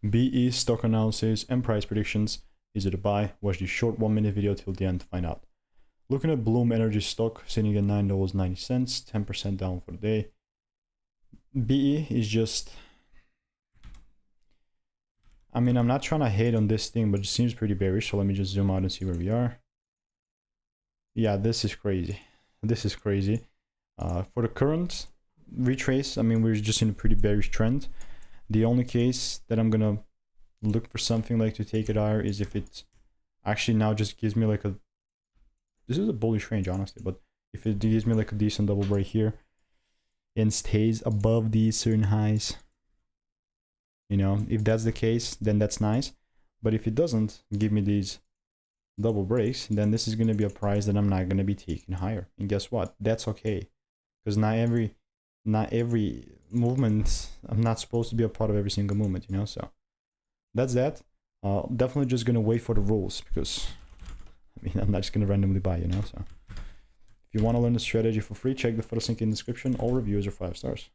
BE, stock analysis, and price predictions. Is it a buy? Watch the short 1-minute video till the end to find out. Looking at Bloom Energy stock, sitting at $9.90, 10% down for the day. BE is just... I mean, I'm not trying to hate on this thing, but it seems pretty bearish. So let me just zoom out and see where we are. Yeah, this is crazy. This is crazy. For the current retrace, I mean, we're just in a pretty bearish trend. The only case that I'm gonna look for something like to take it higher is if it actually now just gives me like a... This is a bullish range, honestly, but if it gives me like a decent double break here and stays above these certain highs, you know, if that's the case, then that's nice. But if it doesn't give me these double breaks, then this is going to be a price that I'm not going to be taking higher. And guess what? That's okay, because not every movement, I'm not supposed to be a part of every single movement, you know. So that's that. Definitely just going to wait for the rules, because I mean, I'm not just going to randomly buy, you know. So if you want to learn the strategy for free, check the first link in the description. All reviews are 5 stars.